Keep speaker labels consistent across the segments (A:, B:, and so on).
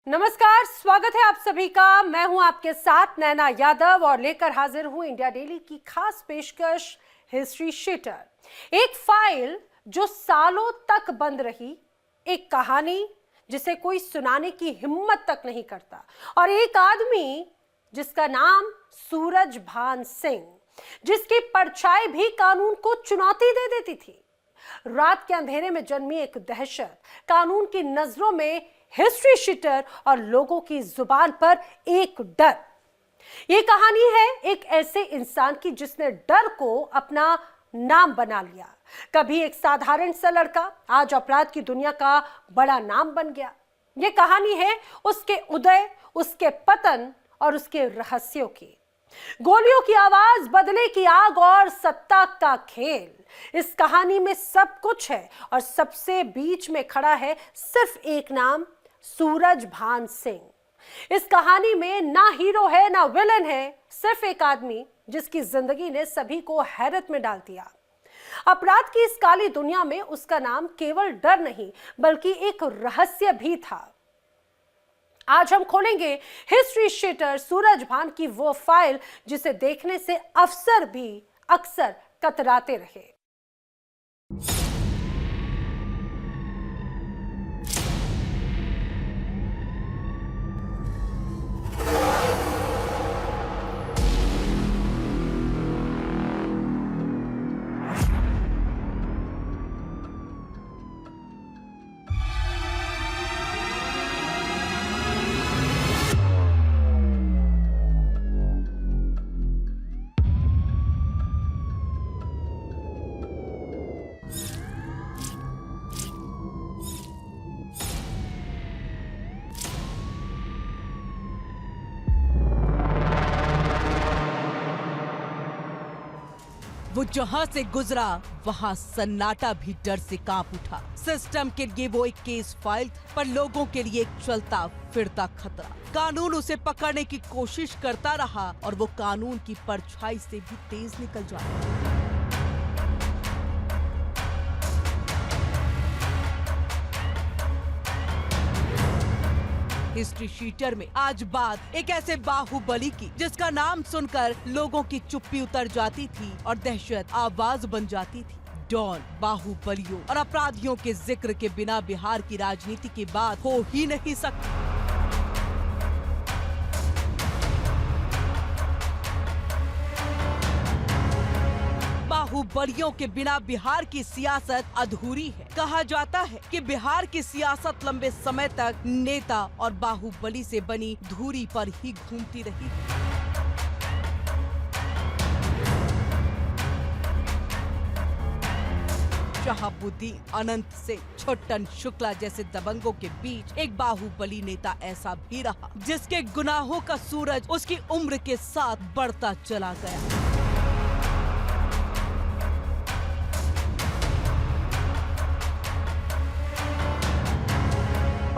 A: नमस्कार, स्वागत है आप सभी का। मैं हूं आपके साथ नैना यादव और लेकर हाजिर हूं इंडिया डेली की खास पेशकश हिस्ट्री शीटर। एक फाइल जो सालों तक बंद रही, एक कहानी जिसे कोई सुनाने की हिम्मत तक नहीं करता, और एक आदमी जिसका नाम सूरजभान सिंह, जिसकी परछाई भी कानून को चुनौती दे देती थी। रात के अंधेरे में जन्मी एक दहशत, कानून की नजरों में हिस्ट्री शीटर और लोगों की जुबान पर एक डर। यह कहानी है एक ऐसे इंसान की जिसने डर को अपना नाम बना लिया। कभी एक साधारण सा लड़का आज अपराध की दुनिया का बड़ा नाम बन गया। यह कहानी है उसके उदय, उसके पतन और उसके रहस्यों की। गोलियों की आवाज, बदले की आग और सत्ता का खेल। इस कहानी में सब कुछ है और सबसे बीच में खड़ा है सिर्फ एक नाम, सूरजभान सिंह। इस कहानी में ना हीरो है ना विलन है, सिर्फ एक आदमी जिसकी जिंदगी ने सभी को हैरत में डाल दिया। अपराध की इस काली दुनिया में उसका नाम केवल डर नहीं बल्कि एक रहस्य भी था। आज हम खोलेंगे हिस्ट्री शीटर सूरजभान की वो फाइल जिसे देखने से अफसर भी अक्सर कतराते रहे।
B: वो जहां से गुजरा वहां सन्नाटा भी डर से कांप उठा। सिस्टम के लिए वो एक केस फाइल पर लोगों के लिए एक चलता फिरता खतरा। कानून उसे पकड़ने की कोशिश करता रहा और वो कानून की परछाई से भी तेज निकल जाता। हिस्ट्री शीटर में आज बात एक ऐसे बाहुबली की जिसका नाम सुनकर लोगों की चुप्पी उतर जाती थी और दहशत आवाज बन जाती थी। डॉन, बाहुबलियों और अपराधियों के जिक्र के बिना बिहार की राजनीति की बात हो ही नहीं सकती। बाहुबलियों के बिना बिहार की सियासत अधूरी है। कहा जाता है कि बिहार की सियासत लंबे समय तक नेता और बाहुबली से बनी धुरी पर ही घूमती रही। शहाबुद्दीन, अनंत सिंह, छोटन शुक्ला जैसे दबंगों के बीच एक बाहुबली नेता ऐसा भी रहा जिसके गुनाहों का सूरज उसकी उम्र के साथ बढ़ता चला गया।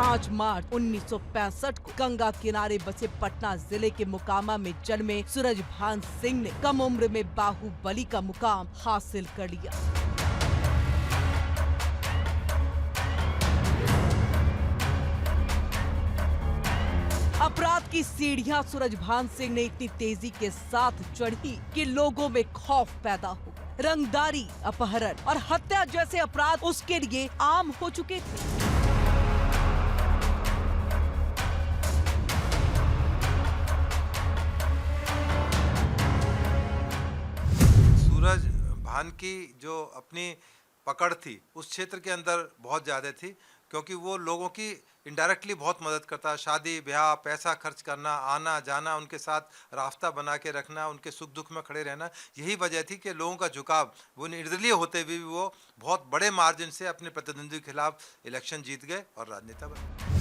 B: 5 मार्च 1965 को गंगा किनारे बसे पटना जिले के मोकामा में जन्मे सूरजभान सिंह ने कम उम्र में बाहुबली का मुकाम हासिल कर लिया। अपराध की सीढ़ियां सूरजभान सिंह ने इतनी तेजी के साथ चढ़ी कि लोगों में खौफ पैदा हो गया। रंगदारी, अपहरण और हत्या जैसे अपराध उसके लिए आम हो चुके थे।
C: सूरजभान की जो अपनी पकड़ थी उस क्षेत्र के अंदर बहुत ज़्यादा थी, क्योंकि वो लोगों की इनडायरेक्टली बहुत मदद करता। शादी ब्याह, पैसा खर्च करना, आना जाना, उनके साथ रास्ता बना के रखना, उनके सुख दुख में खड़े रहना, यही वजह थी कि लोगों का झुकाव, वो निर्दलीय होते हुए भी वो बहुत बड़े मार्जिन से अपने प्रतिद्वंदी के खिलाफ इलेक्शन जीत गए और राजनेता बने।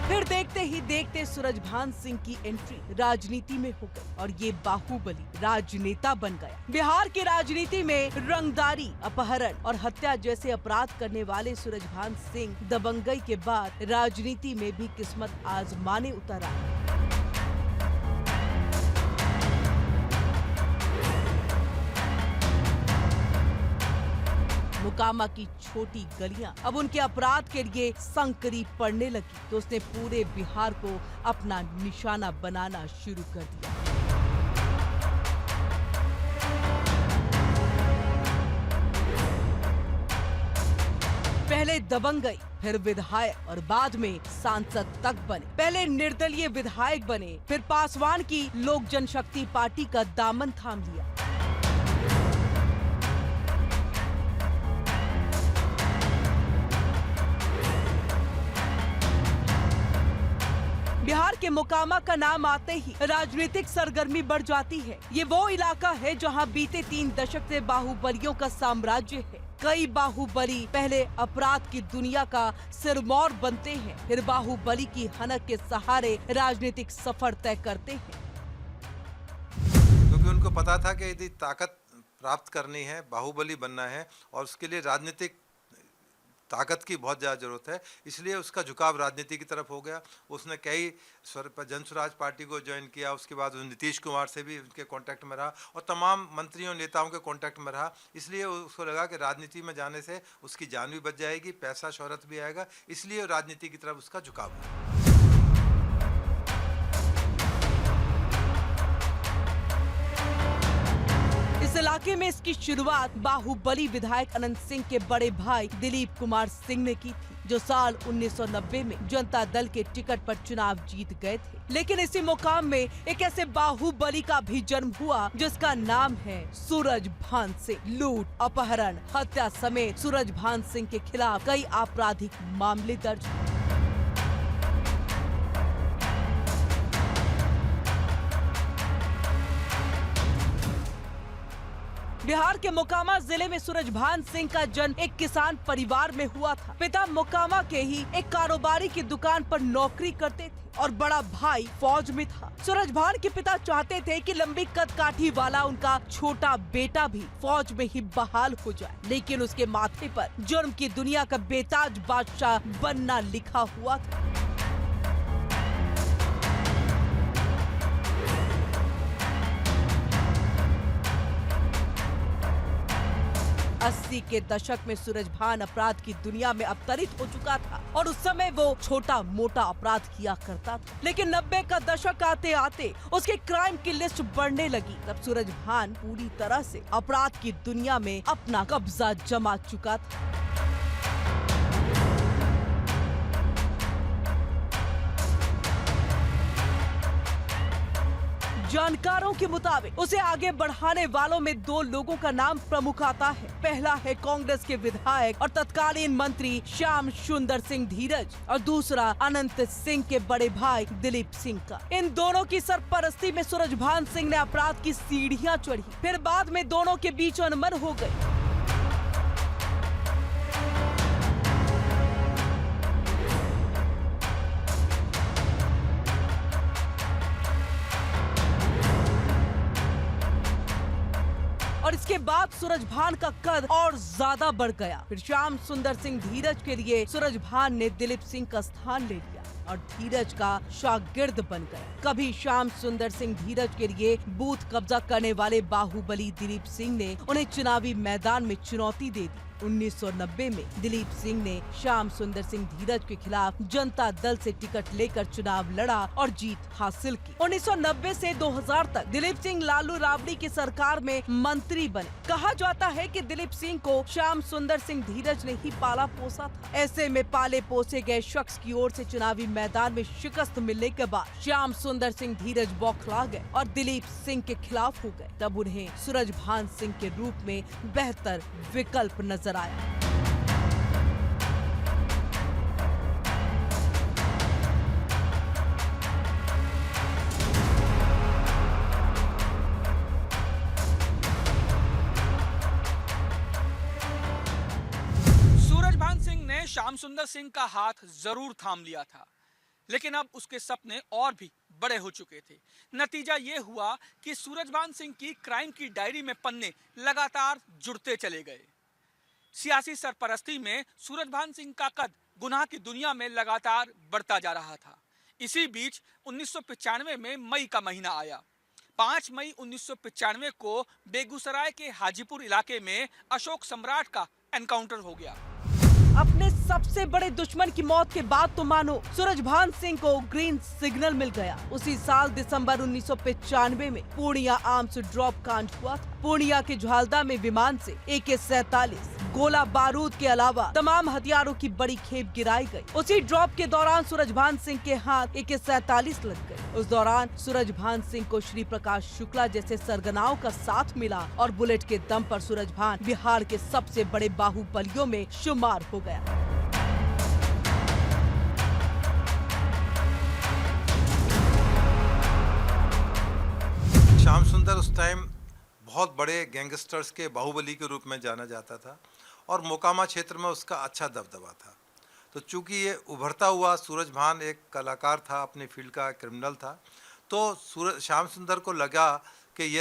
B: फिर देखते ही देखते सूरजभान सिंह की एंट्री राजनीति में हो गई और ये बाहुबली राजनेता बन गया। बिहार की राजनीति में रंगदारी, अपहरण और हत्या जैसे अपराध करने वाले सूरजभान सिंह दबंगई के बाद राजनीति में भी किस्मत आजमाने उतर आए। मोकामा की छोटी गलियां अब उनके अपराध के लिए संकरी पड़ने लगी तो उसने पूरे बिहार को अपना निशाना बनाना शुरू कर दिया। पहले दबंगई, फिर विधायक और बाद में सांसद तक बने। पहले निर्दलीय विधायक बने, फिर पासवान की लोक जनशक्ति पार्टी का दामन थाम लिया। बिहार के मोकामा का नाम आते ही राजनीतिक सरगर्मी बढ़ जाती है। ये वो इलाका है जहां बीते 3 दशक से बाहुबलियों का साम्राज्य है। कई बाहुबली पहले अपराध की दुनिया का सिरमौर बनते हैं, फिर बाहुबली की हनक के सहारे राजनीतिक सफर तय करते हैं।
C: क्योंकि उनको पता था कि यदि ताकत प्राप्त करनी है, बाहुबली बनना है और उसके लिए राजनीतिक ताकत की बहुत ज़्यादा ज़रूरत है, इसलिए उसका झुकाव राजनीति की तरफ हो गया। उसने कई जन स्वराज पार्टी को ज्वाइन किया, उसके बाद नीतीश कुमार से भी उनके कांटेक्ट में रहा और तमाम मंत्रियों नेताओं के कांटेक्ट में रहा। इसलिए उसको लगा कि राजनीति में जाने से उसकी जान भी बच जाएगी, पैसा शोहरत भी आएगा, इसलिए राजनीति की तरफ उसका झुकाव हुआ।
B: इस इलाके में इसकी शुरुआत बाहुबली विधायक अनंत सिंह के बड़े भाई दिलीप कुमार सिंह ने की थी, जो साल 1990 में जनता दल के टिकट पर चुनाव जीत गए थे। लेकिन इसी मुकाम में एक ऐसे बाहुबली का भी जन्म हुआ जिसका नाम है सूरज भान सिंह। लूट, अपहरण, हत्या समेत सूरज भान सिंह के खिलाफ कई आपराधिक मामले दर्ज हैं। बिहार के मोकामा जिले में सूरज भान सिंह का जन्म एक किसान परिवार में हुआ था। पिता मोकामा के ही एक कारोबारी की दुकान पर नौकरी करते थे और बड़ा भाई फौज में था। सूरज भान के पिता चाहते थे कि लंबी कद काठी वाला उनका छोटा बेटा भी फौज में ही बहाल हो जाए, लेकिन उसके माथे पर जुर्म की दुनिया का बेताज बादशाह बनना लिखा हुआ था। अस्सी के दशक में सूरज भान अपराध की दुनिया में अवतरित हो चुका था और उस समय वो छोटा मोटा अपराध किया करता था। लेकिन 90 का दशक आते आते उसके क्राइम की लिस्ट बढ़ने लगी। तब सूरज भान पूरी तरह से अपराध की दुनिया में अपना कब्जा जमा चुका था। जानकारों के मुताबिक उसे आगे बढ़ाने वालों में 2 लोगों का नाम प्रमुख आता है। पहला है कांग्रेस के विधायक और तत्कालीन मंत्री श्याम सुंदर सिंह धीरज और दूसरा अनंत सिंह के बड़े भाई दिलीप सिंह का। इन दोनों की सरपरस्ती में सूरज भान सिंह ने अपराध की सीढ़ियां चढ़ी। फिर बाद में दोनों के बीच अनबन हो गई। और इसके बाद सूरज भान का कद और ज्यादा बढ़ गया। फिर श्याम सुंदर सिंह धीरज के लिए सूरज भान ने दिलीप सिंह का स्थान ले लिया और धीरज का शागिर्द बन गया। कभी श्याम सुंदर सिंह धीरज के लिए बूथ कब्जा करने वाले बाहुबली दिलीप सिंह ने उन्हें चुनावी मैदान में चुनौती दे दी। 1990 में दिलीप सिंह ने श्याम सुंदर सिंह धीरज के खिलाफ जनता दल से टिकट लेकर चुनाव लड़ा और जीत हासिल की। 1990 से 2000 तक दिलीप सिंह लालू राबड़ी की सरकार में मंत्री बने। कहा जाता है कि दिलीप सिंह को श्याम सुंदर सिंह धीरज ने ही पाला पोसा था। ऐसे में पाले पोसे गए शख्स की ओर से चुनावी मैदान में शिकस्त मिलने के बाद श्याम सुंदर सिंह धीरज बौखला गए और दिलीप सिंह के खिलाफ हो गए। तब उन्हें सूरज भान सिंह के रूप में बेहतर विकल्प नजर आया।
D: सूरज भान सिंह ने श्याम सुंदर सिंह का हाथ जरूर थाम लिया था, लेकिन अब उसके सपने और भी बड़े हो चुके थे। नतीजा ये हुआ कि सूरज भान सिंह की क्राइम की डायरी में पन्ने लगातार जुड़ते चले गए। सियासी सरपरस्ती में सूरज भान सिंह का कद गुनाह की दुनिया में लगातार बढ़ता जा रहा था। इसी बीच 1995 में मई का महीना आया। 5 मई 1995 को बेगूसराय के हाजीपुर इलाके में अशोक सम्राट का एनकाउंटर हो गया।
B: अपने सबसे बड़े दुश्मन की मौत के बाद तो मानो सूरजभान सिंह को ग्रीन सिग्नल मिल गया। उसी साल दिसंबर 1995 में पूर्णिया आर्म्स ड्रॉप कांड हुआ था। पूर्णिया के ज्वालदा में विमान से AK-47 गोला बारूद के अलावा तमाम हथियारों की बड़ी खेप गिराई गई। उसी ड्रॉप के दौरान सूरजभान सिंह के हाथ AK-47 लग गए। उस दौरान सूरजभान सिंह को श्री प्रकाश शुक्ला जैसे सरगनाओं का साथ मिला और बुलेट के दम पर सूरजभान बिहार के सबसे बड़े बाहुबलियों में शुमार हो गया।
C: श्याम सुंदर उस टाइम बहुत बड़े गैंगस्टर्स के बाहुबली के रूप में जाना जाता था और मोकामा क्षेत्र में उसका अच्छा दबदबा था। तो चूंकि ये उभरता हुआ सूरजभान एक कलाकार था, अपने फील्ड का क्रिमिनल था, तो श्याम सुंदर को लगा कि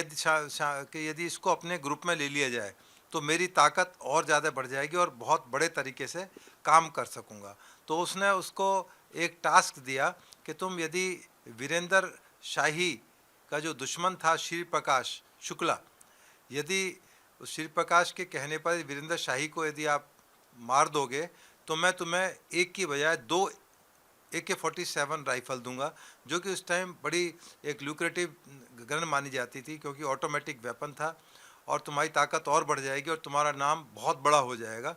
C: यदि इसको अपने ग्रुप में ले लिया जाए तो मेरी ताकत और ज़्यादा बढ़ जाएगी और बहुत बड़े तरीके से काम कर सकूंगा। तो उसने उसको एक टास्क दिया कि तुम यदि वीरेंद्र शाही का जो दुश्मन था श्री प्रकाश शुक्ला, यदि उस श्री प्रकाश के कहने पर वीरेंद्र शाही को यदि आप मार दोगे तो मैं तुम्हें एक की बजाय 2 AK-47 राइफल दूंगा, जो कि उस टाइम बड़ी एक ल्यूक्रेटिव गन मानी जाती थी क्योंकि ऑटोमेटिक वेपन था और तुम्हारी ताकत और बढ़ जाएगी और तुम्हारा नाम बहुत बड़ा हो जाएगा।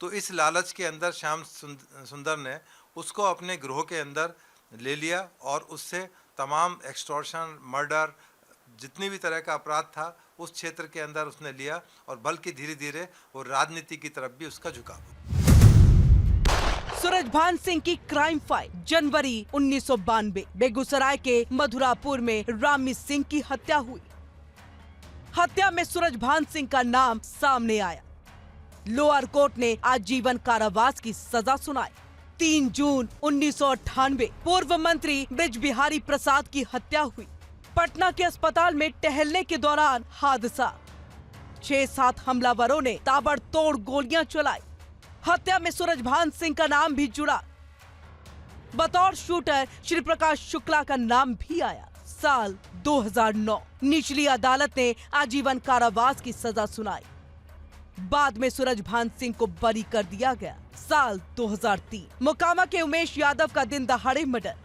C: तो इस लालच के अंदर श्याम सुंदर ने उसको अपने गिरोह के अंदर ले लिया और उससे तमाम एक्सटॉर्शन, मर्डर, जितनी भी तरह का अपराध था उस क्षेत्र के अंदर उसने लिया और बल्कि धीरे धीरे वो राजनीति की तरफ भी उसका झुकाव।
B: सूरजभान सिंह की क्राइम फाइल। जनवरी 1992 बेगूसराय के मधुरापुर में रामी सिंह की हत्या हुई। हत्या में सूरजभान सिंह का नाम सामने आया। लोअर कोर्ट ने आजीवन कारावास की सजा सुनाई। 3 जून 1998 पूर्व मंत्री ब्रिज बिहारी प्रसाद की हत्या हुई। पटना के अस्पताल में टहलने के दौरान हादसा। 6-7 हमलावरों ने ताबड़तोड़ गोलियां चलाई। हत्या में सूरजभान सिंह का नाम भी जुड़ा। बतौर शूटर श्री प्रकाश शुक्ला का नाम भी आया। साल 2009 निचली अदालत ने आजीवन कारावास की सजा सुनाई। बाद में सूरजभान सिंह को बरी कर दिया गया। साल 2003 मोकामा के उमेश यादव का दिन दहाड़े मर्डर।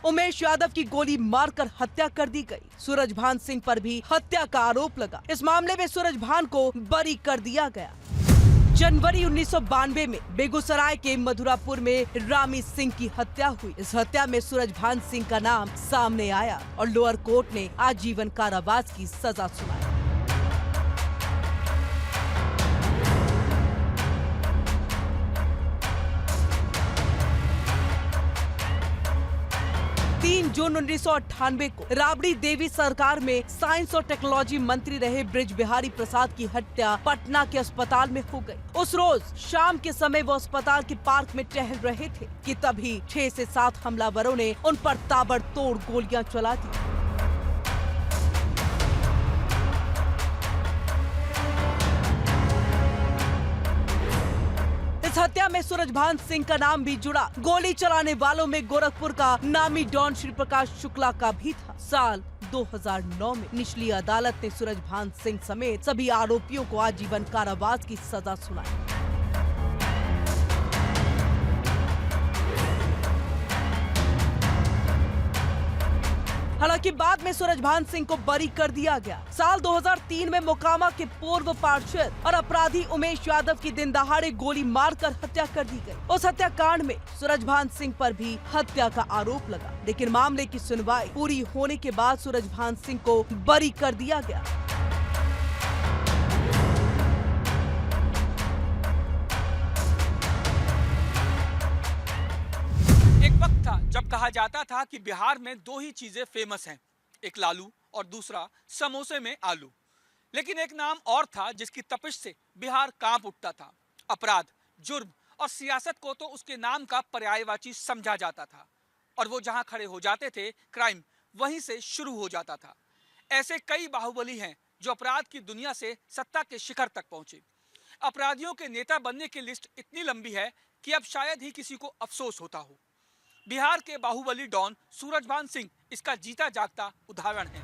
B: उमेश यादव की गोली मारकर हत्या कर दी गई। सूरजभान सिंह पर भी हत्या का आरोप लगा। इस मामले में सूरजभान को बरी कर दिया गया। जनवरी 1992 में बेगूसराय के मधुरापुर में रामी सिंह की हत्या हुई। इस हत्या में सूरजभान सिंह का नाम सामने आया और लोअर कोर्ट ने आजीवन कारावास की सजा सुनाई। जून 1998 को राबड़ी देवी सरकार में साइंस और टेक्नोलॉजी मंत्री रहे ब्रिज बिहारी प्रसाद की हत्या पटना के अस्पताल में हो गई। उस रोज शाम के समय वो अस्पताल के पार्क में टहल रहे थे कि तभी 6 से 7 हमलावरों ने उन पर ताबड़तोड़ गोलियां चला दी। इस हत्या में सूरजभान सिंह का नाम भी जुड़ा। गोली चलाने वालों में गोरखपुर का नामी डॉन श्री प्रकाश शुक्ला का भी था। साल 2009 में निचली अदालत ने सूरजभान सिंह समेत सभी आरोपियों को आजीवन कारावास की सजा सुनाई। हालांकि बाद में सूरजभान सिंह को बरी कर दिया गया। साल 2003 में मोकामा के पूर्व पार्षद और अपराधी उमेश यादव की दिन दहाड़े गोली मारकर हत्या कर दी गई। उस हत्याकांड में सूरजभान सिंह पर भी हत्या का आरोप लगा, लेकिन मामले की सुनवाई पूरी होने के बाद सूरजभान सिंह को बरी कर दिया गया।
D: एक वक्त था जब कहा जाता था कि बिहार में 2 ही चीजें फेमस हैं, एक लालू और दूसरा समोसे में आलू। लेकिन एक नाम और था जिसकी तपिश से बिहार कांप उठता था। अपराध, जुर्म और सियासत को तो उसके नाम का पर्यायवाची समझा जाता था और वो जहां खड़े हो जाते थे क्राइम वहीं से शुरू हो जाता था। ऐसे कई बाहुबली हैं जो अपराध की दुनिया से सत्ता के शिखर तक पहुंचे। अपराधियों के नेता बनने की लिस्ट इतनी लंबी है कि अब शायद ही किसी को अफसोस होता हो। बिहार के बाहुबली डॉन सूरजभान सिंह इसका जीता जागता उदाहरण है।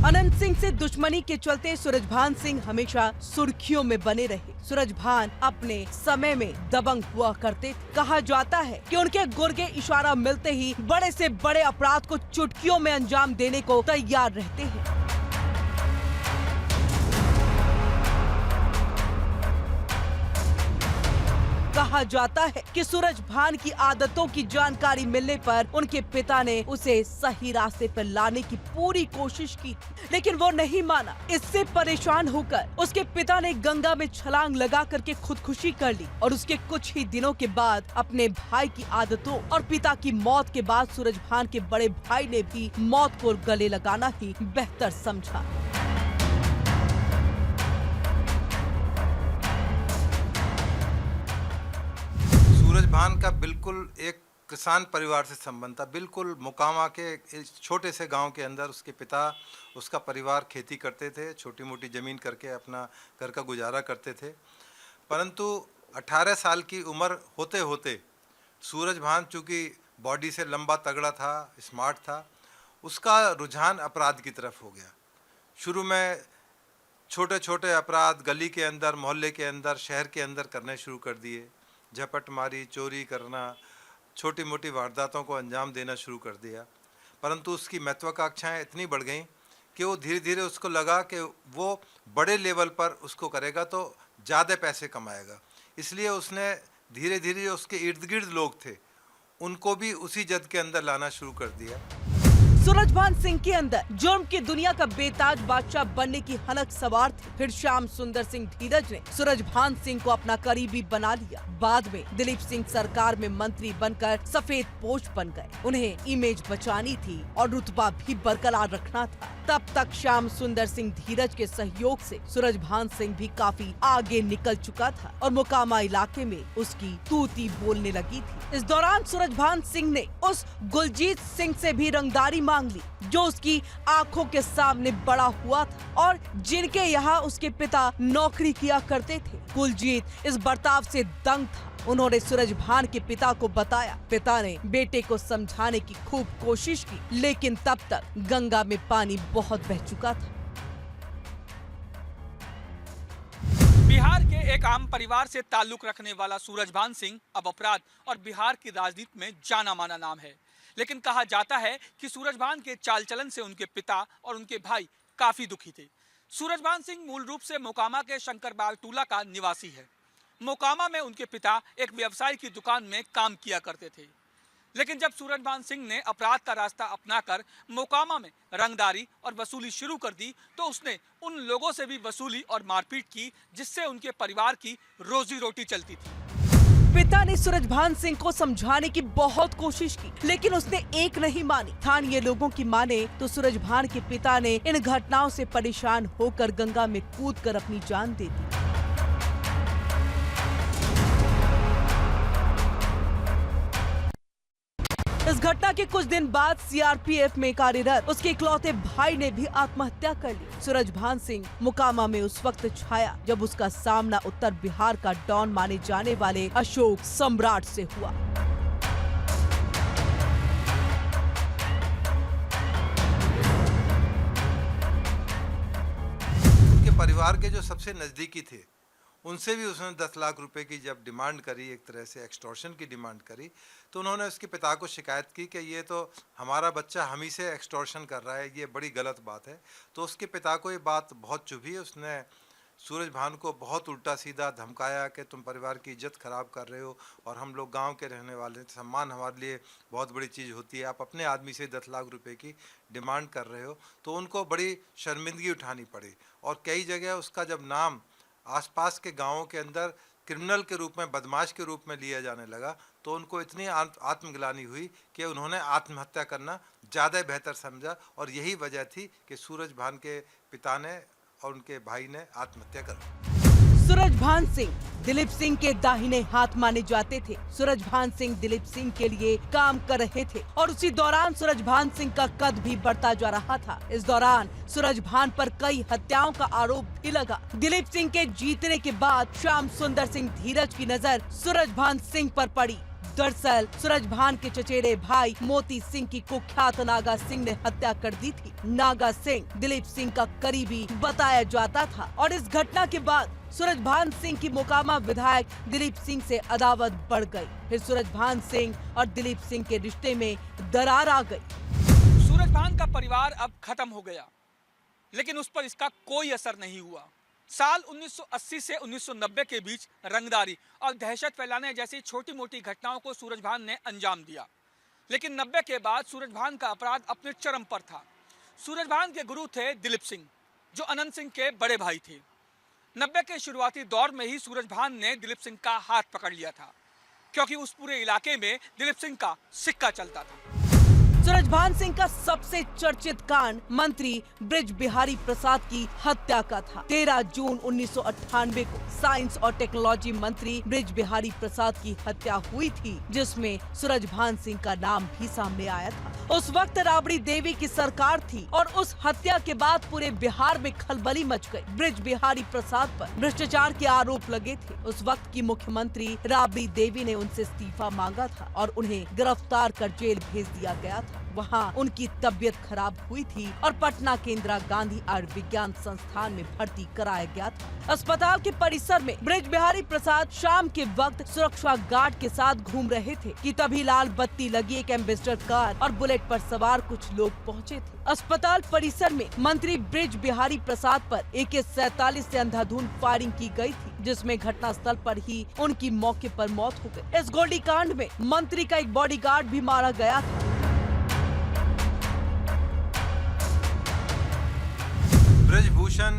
B: अनंत सिंह से दुश्मनी के चलते सूरजभान सिंह हमेशा सुर्खियों में बने रहे। सूरजभान अपने समय में दबंग हुआ करते थे। कहा जाता है कि उनके गुर के इशारा मिलते ही बड़े से बड़े अपराध को चुटकियों में अंजाम देने को तैयार रहते हैं। कहा जाता है कि सूरजभान की आदतों की जानकारी मिलने पर उनके पिता ने उसे सही रास्ते पर लाने की पूरी कोशिश की, लेकिन वो नहीं माना। इससे परेशान होकर उसके पिता ने गंगा में छलांग लगा करके खुदकुशी कर ली और उसके कुछ ही दिनों के बाद अपने भाई की आदतों और पिता की मौत के बाद सूरजभान के बड़े भाई ने भी मौत को गले लगाना ही बेहतर समझा।
C: सूरजभान का बिल्कुल एक किसान परिवार से संबंध था। बिल्कुल मोकामा के एक छोटे से गांव के अंदर उसके पिता, उसका परिवार खेती करते थे, छोटी मोटी ज़मीन करके अपना घर का गुजारा करते थे। परंतु 18 साल की उम्र होते होते सूरजभान चूँकि बॉडी से लंबा तगड़ा था, स्मार्ट था, उसका रुझान अपराध की तरफ हो गया। शुरू में छोटे छोटे अपराध गली के अंदर, मोहल्ले के अंदर, शहर के अंदर करने शुरू कर दिए। झपटमारी, चोरी करना, छोटी मोटी वारदातों को अंजाम देना शुरू कर दिया। परंतु उसकी महत्वाकांक्षाएं इतनी बढ़ गईं कि वो धीरे धीरे उसको लगा कि वो बड़े लेवल पर उसको करेगा तो ज़्यादा पैसे कमाएगा। इसलिए उसने धीरे धीरे उसके इर्द गिर्द लोग थे उनको भी उसी जद के अंदर लाना शुरू कर दिया।
B: सूरजभान सिंह के अंदर जुर्म की दुनिया का बेताज बादशाह बनने की हलक सवार थी। फिर श्याम सुंदर सिंह धीरज ने सूरजभान सिंह को अपना करीबी बना लिया। बाद में दिलीप सिंह सरकार में मंत्री बनकर सफेद पोश बन गए। उन्हें इमेज बचानी थी और रुतबा भी बरकरार रखना था। तब तक श्याम सुंदर सिंह धीरज के सहयोग से सूरजभान सिंह भी काफी आगे निकल चुका था और मोकामा इलाके में उसकी तूती बोलने लगी थी। इस दौरान सूरजभान सिंह ने उस गुलजीत सिंह से भी रंगदारी मांग ली जो उसकी आंखों के सामने बड़ा हुआ था और जिनके यहाँ उसके पिता नौकरी किया करते थे। गुलजीत इस बर्ताव से दंग था। उन्होंने सूरजभान के पिता को बताया। पिता ने बेटे को समझाने की खूब कोशिश की, लेकिन तब तक गंगा में पानी बहुत बह चुका था।
D: बिहार के एक आम परिवार से ताल्लुक रखने वाला सूरजभान सिंह अब अपराध और बिहार की राजनीति में जाना माना नाम है। लेकिन कहा जाता है कि सूरजभान के चाल चलन से उनके पिता और उनके भाई काफी दुखी थे। सूरजभान सिंह मूल रूप से मोकामा के शंकरबाग टूला का निवासी है। मोकामा में उनके पिता एक व्यवसाय की दुकान में काम किया करते थे। लेकिन जब सूरजभान सिंह ने अपराध का रास्ता अपनाकर मोकामा में रंगदारी और वसूली शुरू कर दी तो उसने उन लोगों से भी वसूली और मारपीट की जिससे उनके परिवार की रोजी रोटी चलती थी।
B: पिता ने सूरजभान सिंह को समझाने की बहुत कोशिश की, लेकिन उसने एक नहीं मानी। स्थानीय लोगों की माने तो सूरजभान के पिता ने इन घटनाओं से परेशान होकर गंगा में कूदकर अपनी जान दे दी। इस घटना के कुछ दिन बाद सीआरपीएफ में कार्यरत उसके इकलौते भाई ने भी आत्महत्या कर ली। सूरजभान सिंह मोकामा में उस वक्त छाया जब उसका सामना उत्तर बिहार का डॉन माने जाने वाले अशोक सम्राट से हुआ।
C: उनके परिवार के जो सबसे नजदीकी थे उनसे भी उसने 10 लाख रुपए की जब डिमांड करी, एक तरह से एक्सटॉर्शन की डिमांड करी, तो उन्होंने उसके पिता को शिकायत की कि ये तो हमारा बच्चा हम ही से एक्सटॉर्शन कर रहा है, ये बड़ी गलत बात है। तो उसके पिता को ये बात बहुत चुभी। उसने सूरजभान को बहुत उल्टा सीधा धमकाया कि तुम परिवार की इज्जत खराब कर रहे हो और हम लोग गांव के रहने वाले, सम्मान हमारे लिए बहुत बड़ी चीज़ होती है, आप अपने आदमी से 10 लाख रुपए की डिमांड कर रहे हो। तो उनको बड़ी शर्मिंदगी उठानी पड़ी और कई जगह उसका जब नाम आसपास के गांवों के अंदर क्रिमिनल के रूप में, बदमाश के रूप में लिया जाने लगा, तो उनको इतनी आत्मग्लानि हुई कि उन्होंने आत्महत्या करना ज़्यादा बेहतर समझा और यही वजह थी कि सूरजभान के पिता ने और उनके भाई ने आत्महत्या कर ली।
B: सूरजभान सिंह दिलीप सिंह के दाहिने हाथ माने जाते थे। सूरजभान सिंह दिलीप सिंह के लिए काम कर रहे थे और उसी दौरान सूरजभान सिंह का कद भी बढ़ता जा रहा था। इस दौरान सूरजभान पर कई हत्याओं का आरोप भी लगा। दिलीप सिंह के जीतने के बाद श्याम सुंदर सिंह धीरज की नजर सूरजभान सिंह पर पड़ी दरअसल सूरजभान के चचेरे भाई मोती सिंह की कुख्यात नागा सिंह ने हत्या कर दी थी। नागा सिंह दिलीप सिंह का करीबी बताया जाता था और इस घटना के बाद सूरजभान सिंह की मोकामा विधायक दिलीप सिंह से अदावत बढ़ गई। फिर सूरजभान सिंह और दिलीप सिंह के रिश्ते में दरार आ गई।
D: सूरजभान का परिवार अब खत्म हो गया, लेकिन उस पर इसका कोई असर नहीं हुआ। साल 1980 से 1990 के बीच रंगदारी और दहशत फैलाने जैसी छोटी मोटी घटनाओं को सूरजभान ने अंजाम दिया, लेकिन 90 के बाद सूरजभान का अपराध अपने चरम पर था। सूरजभान के गुरु थे दिलीप सिंह, जो अनंत सिंह के बड़े भाई थे। 90 के शुरुआती दौर में ही सूरजभान ने दिलीप सिंह का हाथ पकड़ लिया था, क्योंकि उस पूरे इलाके में दिलीप सिंह का सिक्का चलता था।
B: सूरजभान सिंह का सबसे चर्चित कांड मंत्री ब्रिज बिहारी प्रसाद की हत्या का था। 13 जून 1998 को साइंस और टेक्नोलॉजी मंत्री ब्रिज बिहारी प्रसाद की हत्या हुई थी, जिसमें सूरजभान सिंह का नाम भी सामने आया था। उस वक्त राबड़ी देवी की सरकार थी और उस हत्या के बाद पूरे बिहार में खलबली मच गई। ब्रिज बिहारी प्रसाद पर भ्रष्टाचार के आरोप लगे थे। उस वक्त की मुख्यमंत्री राबड़ी देवी ने उनसे इस्तीफा मांगा था और उन्हें गिरफ्तार कर जेल भेज दिया गया था। वहाँ उनकी तबीयत खराब हुई थी और पटना के इंदिरा गांधी आयुर्विज्ञान संस्थान में भर्ती कराया गया था। अस्पताल के परिसर में ब्रिज बिहारी प्रसाद शाम के वक्त सुरक्षा गार्ड के साथ घूम रहे थे कि तभी लाल बत्ती लगी एक एम्बेसडर कार और बुलेट पर सवार कुछ लोग पहुँचे थे। अस्पताल परिसर में मंत्री ब्रिज बिहारी प्रसाद पर AK-47 से अंधाधुंध फायरिंग की गई थी, जिसमें घटनास्थल पर ही उनकी मौके पर मौत हो गई। इस गोलीकांड में मंत्री का एक बॉडीगार्ड भी मारा गया था।
C: ब्रजभूषण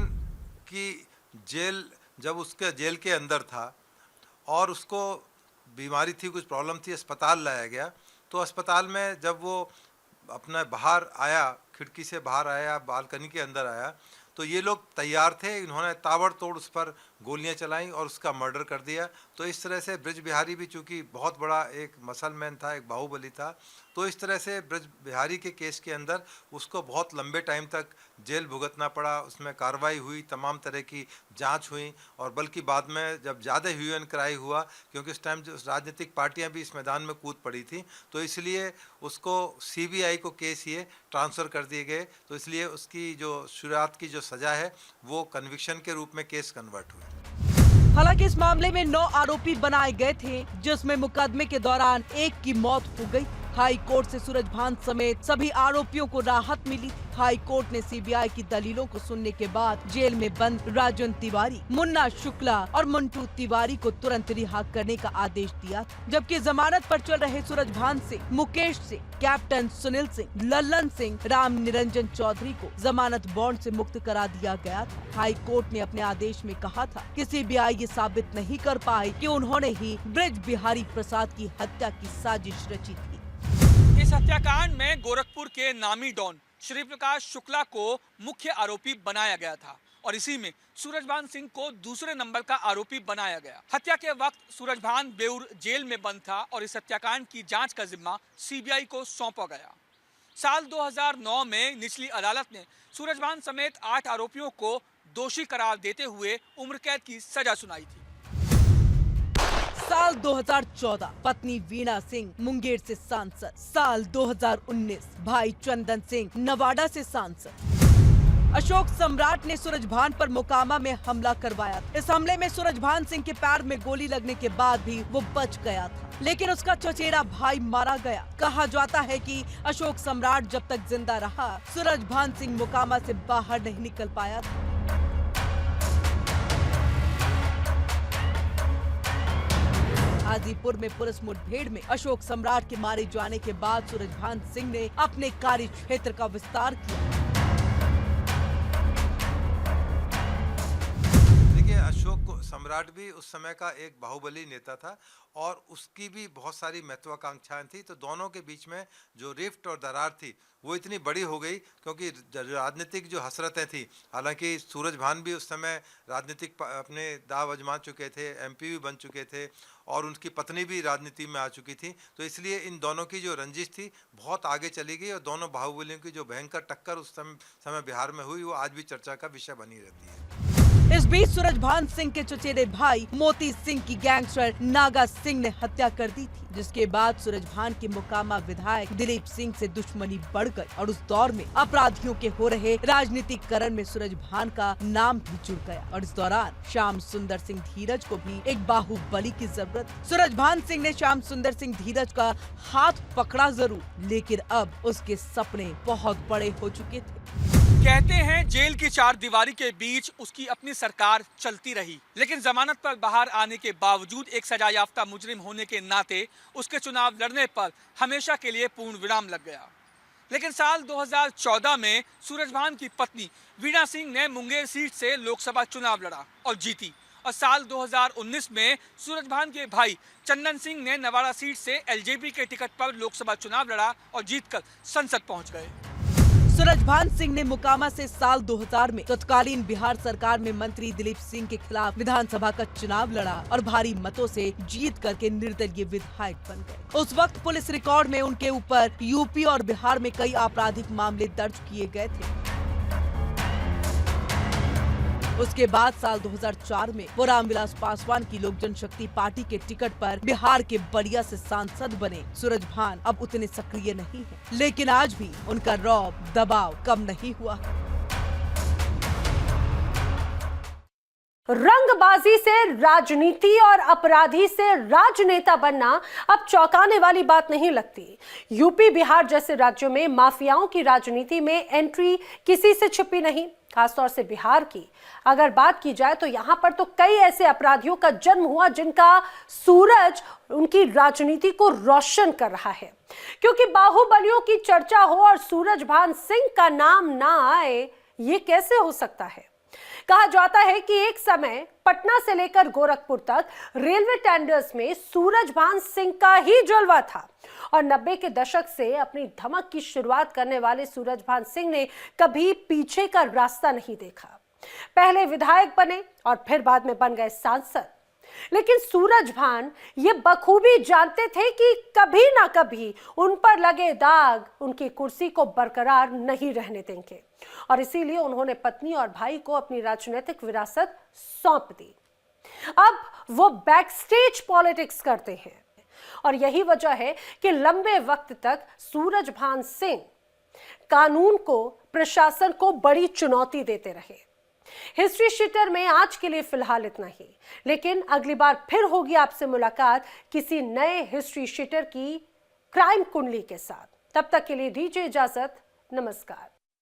C: की जेल, जब उसके जेल के अंदर था और उसको बीमारी थी, कुछ प्रॉब्लम थी, अस्पताल लाया गया। तो अस्पताल में जब वो अपना बाहर आया, खिड़की से बाहर आया, बालकनी के अंदर आया, तो ये लोग तैयार थे। इन्होंने ताबड़तोड़ उस पर गोलियां चलाई और उसका मर्डर कर दिया। तो इस तरह से ब्रिज बिहारी भी चूँकि बहुत बड़ा एक मसलमैन था, एक बाहुबली था, तो इस तरह से ब्रिज बिहारी के केस के अंदर उसको बहुत लंबे टाइम तक जेल भुगतना पड़ा। उसमें कार्रवाई हुई, तमाम तरह की जांच हुई और बल्कि बाद में जब ज़्यादा ह्यू एंड क्राई हुआ, क्योंकि उस टाइम जो राजनीतिक पार्टियां भी इस मैदान में कूद पड़ी थी, तो इसलिए उसको CBI को केस ये ट्रांसफ़र कर दिए गए। तो इसलिए उसकी जो शुरुआत की जो सज़ा है वो कन्विक्शन के रूप में केस कन्वर्ट हुआ।
B: हालांकि इस मामले में 9 आरोपी बनाए गए थे, जिसमें मुकदमे के दौरान एक की मौत हो गई। हाई कोर्ट से सूरजभान समेत सभी आरोपियों को राहत मिली। हाई कोर्ट ने CBI की दलीलों को सुनने के बाद जेल में बंद राजन तिवारी, मुन्ना शुक्ला और मंटू तिवारी को तुरंत रिहा करने का आदेश दिया था, जबकि जमानत पर चल रहे सूरजभान सिंह, मुकेश सिंह, कैप्टन सुनील सिंह, लल्लन सिंह, राम निरंजन चौधरी को जमानत बॉन्ड से मुक्त करा दिया गया था। हाई कोर्ट ने अपने आदेश में कहा था कि CBI ये साबित नहीं कर पाई कि उन्होंने ही ब्रिज बिहारी प्रसाद की हत्या की साजिश रची थी।
D: इस हत्याकांड में गोरखपुर के नामी डॉन श्री प्रकाश शुक्ला को मुख्य आरोपी बनाया गया था और इसी में सूरजभान सिंह को दूसरे नंबर का आरोपी बनाया गया। हत्या के वक्त सूरजभान बेउर जेल में बंद था और इस हत्याकांड की जांच का जिम्मा CBI को सौंपा गया। साल 2009 में निचली अदालत ने सूरजभान समेत 8 आरोपियों को दोषी करार देते हुए उम्र कैद की सजा सुनाई थी।
B: साल 2014 पत्नी वीणा सिंह मुंगेर से सांसद। साल 2019 भाई चंदन सिंह नवादा से सांसद। अशोक सम्राट ने सूरजभान पर मोकामा में हमला करवाया। इस हमले में सूरजभान सिंह के पैर में गोली लगने के बाद भी वो बच गया था, लेकिन उसका चचेरा भाई मारा गया। कहा जाता है कि अशोक सम्राट जब तक जिंदा रहा, सूरजभान सिंह मोकामा से बाहर नहीं निकल पाया था। हाजीपुर में पुलिस मुठभेड़ में अशोक सम्राट के मारे जाने के बाद सूरजभान सिंह ने अपने कार्य क्षेत्र का विस्तार किया।
C: देखिए, अशोक सम्राट भी उस समय का एक बाहुबली नेता था और उसकी भी बहुत सारी महत्वाकांक्षाएं थी। तो दोनों के बीच में जो रिफ्ट और दरार थी वो इतनी बड़ी हो गई क्योंकि राजनीतिक जो हसरतें थी, हालांकि सूरजभान भी उस समय राजनीतिक अपने दाव आजमा चुके थे, MP भी बन चुके थे और उनकी पत्नी भी राजनीति में आ चुकी थी। तो इसलिए इन दोनों की जो रंजिश थी बहुत आगे चली गई और दोनों बाहुबलियों की जो भयंकर टक्कर उस समय बिहार में हुई वो आज भी चर्चा का विषय बनी रहती है।
B: इस बीच सूरजभान सिंह के चचेरे भाई मोती सिंह की गैंगस्टर नागा सिंह ने हत्या कर दी थी, जिसके बाद सूरजभान के मोकामा विधायक दिलीप सिंह से दुश्मनी बढ़ गई और उस दौर में अपराधियों के हो रहे राजनीतिकरण में सूरजभान का नाम भी जुड़ गया और इस दौरान श्याम सुंदर सिंह धीरज को भी एक बाहुबली की जरूरत थी। सूरजभान सिंह ने श्याम सुंदर सिंह धीरज का हाथ पकड़ा जरूर, लेकिन अब उसके सपने बहुत बड़े हो चुके थे।
D: कहते हैं जेल की चार दीवारी के बीच उसकी अपनी सरकार चलती रही, लेकिन जमानत पर बाहर आने के बावजूद एक सजायाफ्ता मुजरिम होने के नाते उसके चुनाव लड़ने पर हमेशा के लिए पूर्ण विराम लग गया। लेकिन साल 2014 में सूरजभान की पत्नी वीणा सिंह ने मुंगेर सीट से लोकसभा चुनाव लड़ा और जीती, और साल 2019 में सूरजभान के भाई चंदन सिंह ने नवाड़ा सीट से एलजेपी के टिकट पर लोकसभा चुनाव लड़ा और जीतकर संसद पहुंच गए।
B: सूरजभान सिंह ने मोकामा से साल 2000 में तत्कालीन बिहार सरकार में मंत्री दिलीप सिंह के खिलाफ विधानसभा का चुनाव लड़ा और भारी मतों से जीत करके निर्दलीय विधायक बन गए। उस वक्त पुलिस रिकॉर्ड में उनके ऊपर यूपी और बिहार में कई आपराधिक मामले दर्ज किए गए थे। उसके बाद साल 2004 में वो रामविलास पासवान की लोक जनशक्ति पार्टी के टिकट पर बिहार के बलिया से सांसद बने। सूरजभान अब उतने सक्रिय नहीं है, लेकिन आज भी उनका रौब दबाव कम नहीं हुआ।
A: रंगबाजी से राजनीति और अपराधी से राजनेता बनना अब चौंकाने वाली बात नहीं लगती। यूपी बिहार जैसे राज्यों में माफियाओं की राजनीति में एंट्री किसी से छिपी नहीं। खासतौर से बिहार की अगर बात की जाए तो यहाँ पर तो कई ऐसे अपराधियों का जन्म हुआ जिनका सूरज उनकी राजनीति को रोशन कर रहा है। क्योंकि बाहुबलियों की चर्चा हो और सूरजभान सिंह का नाम ना आए, ये कैसे हो सकता है? कहा जाता है कि एक समय पटना से लेकर गोरखपुर तक रेलवे टेंडर्स में सूरजभान सिंह का ही जलवा था और 90 के दशक से अपनी धमक की शुरुआत करने वाले सूरजभान सिंह ने कभी पीछे का रास्ता नहीं देखा। पहले विधायक बने और फिर बाद में बन गए सांसद। लेकिन सूरजभान ये बखूबी जानते थे कि कभी ना कभी उन पर लगे दाग उनकी कुर्सी को बरकरार नहीं रहने देंगे और इसीलिए उन्होंने पत्नी और भाई को अपनी राजनीतिक विरासत सौंप दी। अब वो बैकस्टेज पॉलिटिक्स करते हैं और यही वजह है कि लंबे वक्त तक सूरजभान सिंह कानून को, प्रशासन को बड़ी चुनौती देते रहे। हिस्ट्री शीटर में आज के लिए फिलहाल इतना ही, लेकिन अगली बार फिर होगी आपसे मुलाकात किसी नए हिस्ट्री शीटर की क्राइम कुंडली के साथ। तब तक के लिए दीजिए इजाजत। नमस्कार।